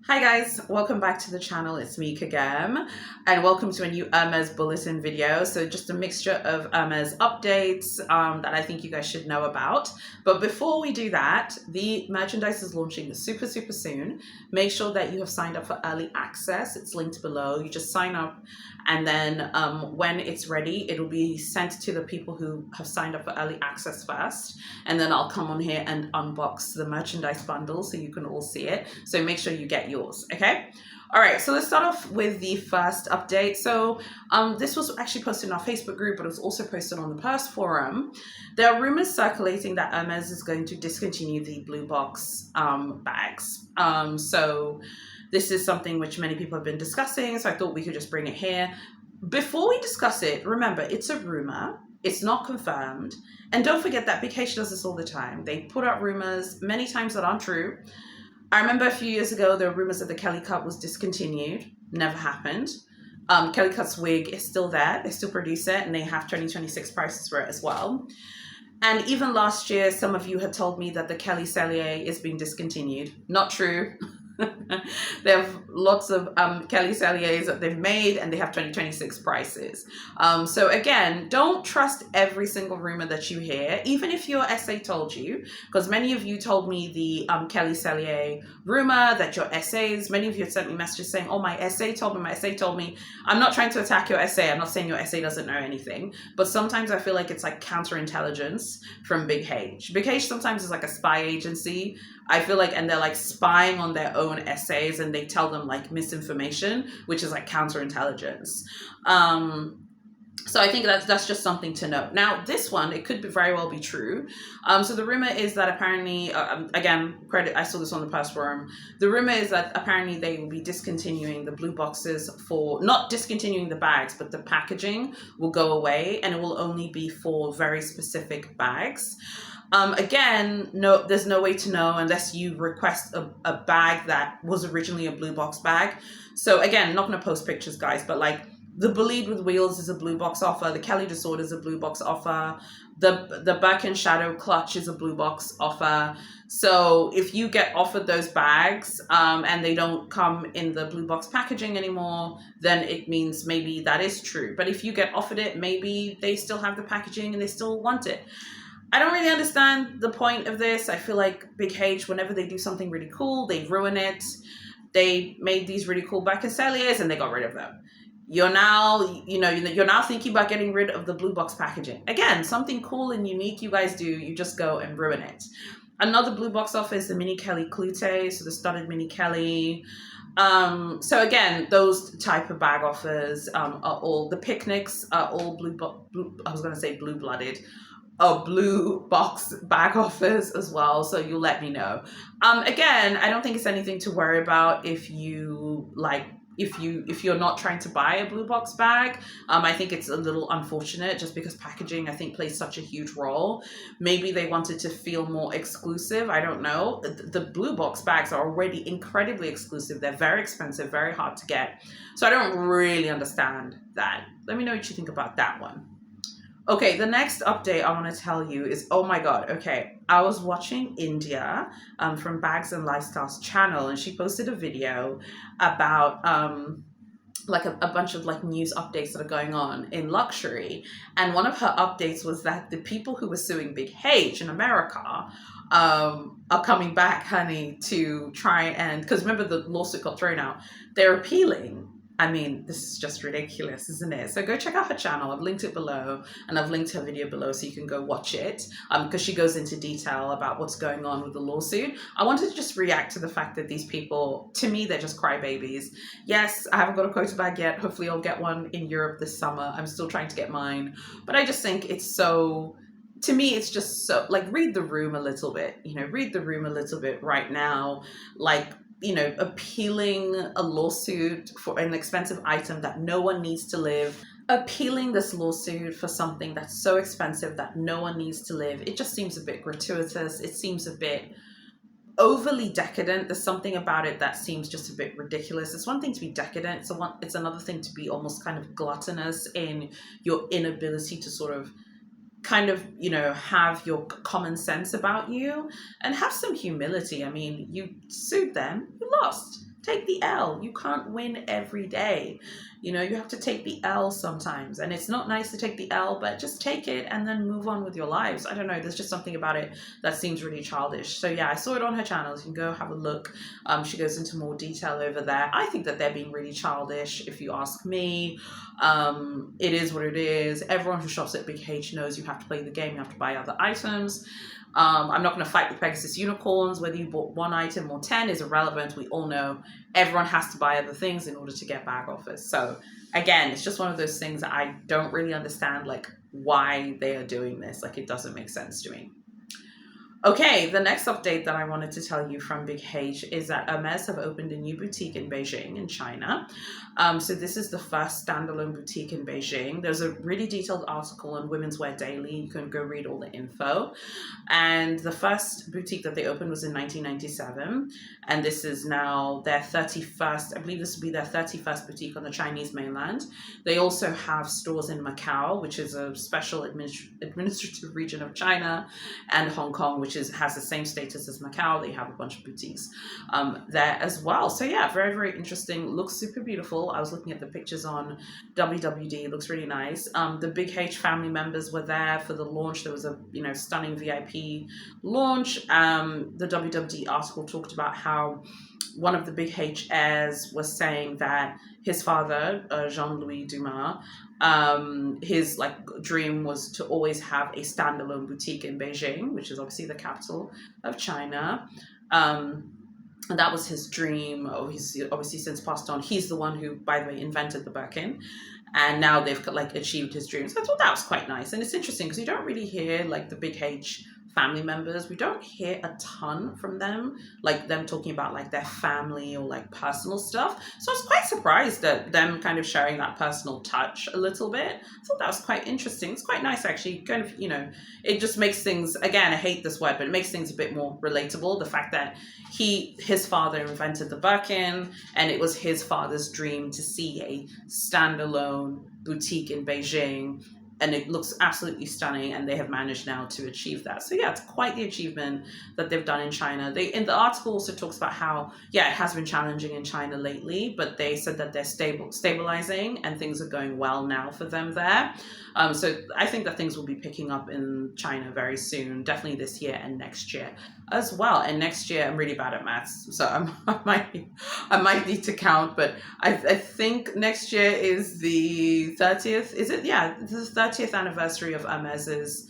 Hi guys, welcome back to the channel. It's me Kagam and welcome to a new Hermes Bulletin video. So just a mixture of Hermes updates that I think you guys should know about. But before we do that, the merchandise is launching super soon. Make sure that you have signed up for early access. It's linked below. You just sign up and then when it's ready, it'll be sent to the people who have signed up for early access first. And then I'll come on here and unbox the merchandise bundle so you can all see it. So make sure you get yours, okay? All right, so let's start off with the first update. So this was actually posted in our Facebook group, but it was also posted on the Purse forum. There are rumors circulating that Hermes is going to discontinue the Blue Box bags. So this is something which many people have been discussing, so I thought we could just bring it here. Before we discuss it, remember, it's a rumor. It's not confirmed. And don't forget that Big H does this all the time. They put out rumors many times that aren't true. I remember a few years ago, there were rumors that the Kelly cut was discontinued. Never happened. Kelly Cut's wig is still there. They still produce it, and they have 2026 prices for it as well. And even last year, some of you had told me that the Kelly Cellier is being discontinued. Not true. They have lots of Kelly Celliers that they've made, and they have 2026 prices. So again, don't trust every single rumor that you hear, even if your SA told you, because many of you told me the Kelly Cellier rumor that your SAs, many of you had sent me messages saying, oh, my SA told me, my SA told me. I'm not trying to attack your SA. I'm not saying your SA doesn't know anything, but sometimes I feel like it's like counterintelligence from Big H. Big H sometimes is like a spy agency, I feel like, and they're like spying on their own essays and they tell them like misinformation, which is like counterintelligence. So I think that's just something to note. Now, this one, it could very well be true. So the rumor is that apparently, again, I saw this on the Purse forum. The rumor is that apparently they will be discontinuing the blue boxes for, not discontinuing the bags, but the packaging will go away and it will only be for very specific bags. Again, no, there's no way to know unless you request a bag that was originally a blue box bag. So again, not going to post pictures, guys, but like the Bolide with Wheels is a blue box offer. The Kelly Disorder is a blue box offer. The Birkin Shadow Clutch is a blue box offer. So if you get offered those bags and they don't come in the blue box packaging anymore, then it means maybe that is true. But if you get offered it, maybe they still have the packaging and they still want it. I don't really understand the point of this. I feel like Big H, whenever they do something really cool, they ruin it. They made these really cool Birkin Celliers and they got rid of them. You're now, you're now thinking about getting rid of the blue box packaging. Again, something cool and unique you guys do, you just go and ruin it. Another blue box offer is the Mini Kelly Clute, so the studded Mini Kelly. So again, those type of bag offers are all, the picnics are all blue blooded. Blue box bag offers as well, so you'll let me know. Again, I don't think it's anything to worry about if you like, if you're not trying to buy a blue box bag. I think it's a little unfortunate just because packaging, I think, plays such a huge role. Maybe they wanted to feel more exclusive. I don't know. The blue box bags are already incredibly exclusive. They're very expensive, very hard to get. So I don't really understand that. Let me know what you think about that one. Okay, the next update I want to tell you is, oh my God, okay, I was watching India from Bags and Lifestyles channel, and she posted a video about like a bunch of like news updates that are going on in luxury. And one of her updates was that the people who were suing Big H in America are coming back, honey, to try and, because remember the lawsuit got thrown out, they're appealing. I mean, this is just ridiculous, isn't it? So go check out her channel. I've linked it below, and I've linked her video below so you can go watch it because she goes into detail about what's going on with the lawsuit. I wanted to just react to the fact that these people, to me, they're just crybabies. Yes, I haven't got a quota bag yet. Hopefully I'll get one in Europe this summer. I'm still trying to get mine. But I just think it's so... To me, it's just so... Like, read the room a little bit. Read the room a little bit right now. Like... appealing a lawsuit for an expensive item that no one needs to live, appealing this lawsuit for something that's so expensive that no one needs to live. It just seems a bit gratuitous. It seems a bit overly decadent. There's something about it that seems just a bit ridiculous. It's one thing to be decadent. It's another thing to be almost kind of gluttonous in your inability to sort of kind of, have your common sense about you and have some humility. I mean, you sued them, you lost. take the L. You can't win every day. You know, you have to take the L sometimes. And it's not nice to take the L, but just take it and then move on with your lives. I don't know. There's just something about it that seems really childish. So yeah, I saw it on her channel. You can go have a look. She goes into more detail over there. I think that they're being really childish, if you ask me. It is what it is. Everyone who shops at Big H knows you have to play the game. You have to buy other items. I'm not going to fight the Pegasus unicorns. Whether you bought 1 item or 10 is irrelevant. We all know everyone has to buy other things in order to get bag offers. So again, it's just one of those things that I don't really understand, like, why they are doing this. Like, it doesn't make sense to me. Okay, the next update that I wanted to tell you from Big H is that Hermes have opened a new boutique in Beijing in China. So this is the first standalone boutique in Beijing. There's a really detailed article on Women's Wear Daily. You can go read all the info. And the first boutique that they opened was in 1997. And this is now their 31st, I believe this will be their 31st boutique on the Chinese mainland. They also have stores in Macau, which is a special administrative region of China, and Hong Kong, which has the same status as Macau. They have a bunch of boutiques there as well. So yeah, very, very interesting. Looks super beautiful. I was looking at the pictures on WWD. It looks really nice. The Big H family members were there for the launch. There was a stunning VIP launch. The WWD article talked about how one of the Big H heirs was saying that his father, Jean-Louis Dumas, his dream was to always have a standalone boutique in Beijing, which is obviously the capital of China. And that was his dream. Oh, he's obviously since passed on. He's the one who, by the way, invented the Birkin. And now they've achieved his dreams. So I thought that was quite nice. And it's interesting because you don't really hear the Big H family members. We don't hear a ton from them, them talking about their family or personal stuff. So I was quite surprised at them kind of sharing that personal touch a little bit. I thought that was quite interesting. It's quite nice actually. Kind of, it just makes things, again, I hate this word, but it makes things a bit more relatable. The fact that his father invented the Birkin, and it was his father's dream to see a standalone boutique in Beijing. And it looks absolutely stunning, and they have managed now to achieve that. So yeah, it's quite the achievement that they've done in China. In the article also talks about how, yeah, it has been challenging in China lately, but they said that they're stabilizing and things are going well now for them there. So I think that things will be picking up in China very soon, definitely this year and next year as well. And next year, I'm really bad at maths, so I might need to count, but I think next year is the 30th. Is it? Yeah, the 30th anniversary of Hermes's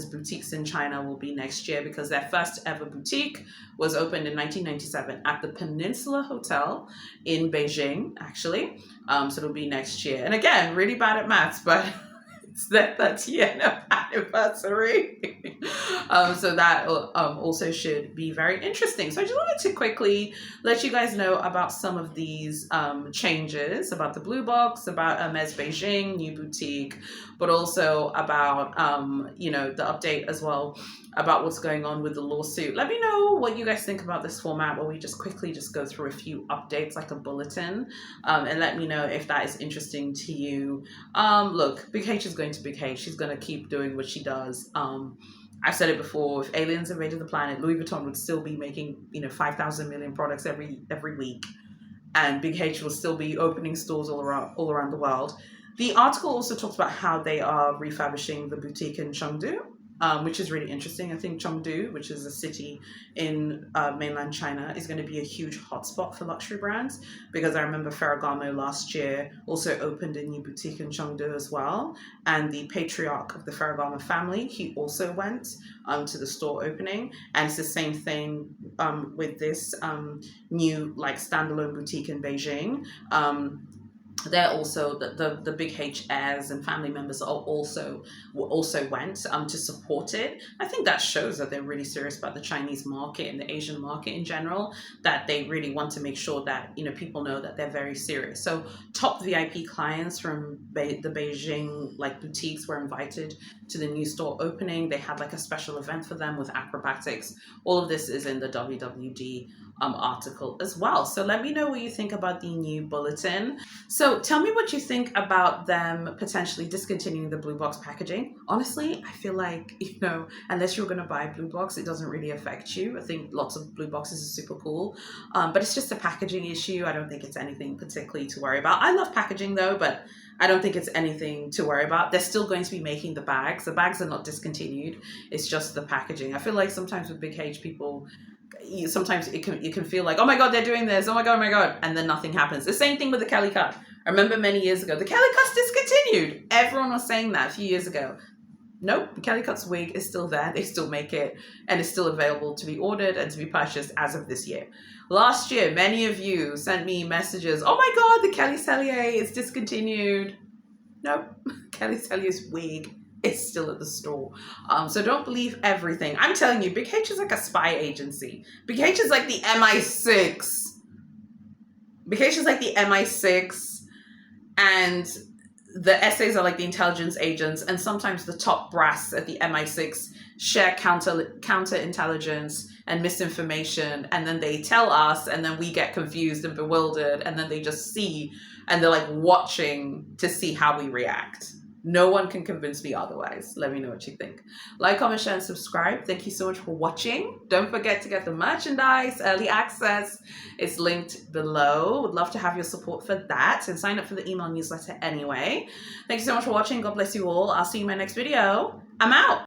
boutiques in China will be next year, because their first ever boutique was opened in 1997 at the Peninsula Hotel in Beijing, actually. So it'll be next year. And again, really bad at maths, but it's their 30th anniversary. So that also should be very interesting. So I just wanted to quickly let you guys know about some of these changes, about the Blue Box, about Hermes Beijing, new boutique, but also about, the update as well about what's going on with the lawsuit. Let me know what you guys think about this format, where we just quickly go through a few updates, like a bulletin, and let me know if that is interesting to you. Look, Big H is going to Big H. She's going to keep doing what she does. I've said it before, if aliens invaded the planet, Louis Vuitton would still be making, 5,000 million products every week. And Big H will still be opening stores all around the world. The article also talks about how they are refurbishing the boutique in Chengdu, which is really interesting. I think Chengdu, which is a city in mainland China, is going to be a huge hotspot for luxury brands, because I remember Ferragamo last year also opened a new boutique in Chengdu as well. And the patriarch of the Ferragamo family, he also went to the store opening. And it's the same thing with this new standalone boutique in Beijing. They're also the Big H heirs and family members also went to support it. I think that shows that they're really serious about the Chinese market and the Asian market in general, that they really want to make sure that people know that they're very serious. So top VIP clients from the Beijing boutiques were invited to the new store opening. They had a special event for them with acrobatics. All of this is in the WWD article as well. So let me know what you think about the new bulletin. So So tell me what you think about them potentially discontinuing the blue box packaging. Honestly, I feel like, unless you're going to buy a blue box, it doesn't really affect you. I think lots of blue boxes are super cool, but it's just a packaging issue. I don't think it's anything particularly to worry about. I love packaging though, but I don't think it's anything to worry about. They're still going to be making the bags. The bags are not discontinued. It's just the packaging. I feel like sometimes with Big H people, sometimes you can feel like, oh my god, they're doing this, oh my god, and then nothing happens. The same thing with the Kelly cut. I remember many years ago the Kelly cut's discontinued. Everyone was saying that a few years ago. Nope, the Kelly cut's wig is still there. They still make it, and it's still available to be ordered and to be purchased as of this year. Last year, many of you sent me messages, oh my god, the Kelly Cellier is discontinued. Nope, Kelly Cellier's wig is still at the store. So don't believe everything. I'm telling you, Big H is like a spy agency. Big H is like the MI6. Big H is like the MI6, and the essays are like the intelligence agents, and sometimes the top brass at the MI6 share counter intelligence and misinformation, and then they tell us, and then we get confused and bewildered, and then they just see, and they're like watching to see how we react. No one can convince me otherwise. Let me know what you think. Like, comment, share, and subscribe. Thank you so much for watching. Don't forget to get the merchandise, early access. It's linked below. Would love to have your support for that. And sign up for the email newsletter anyway. Thank you so much for watching. God bless you all. I'll see you in my next video. I'm out.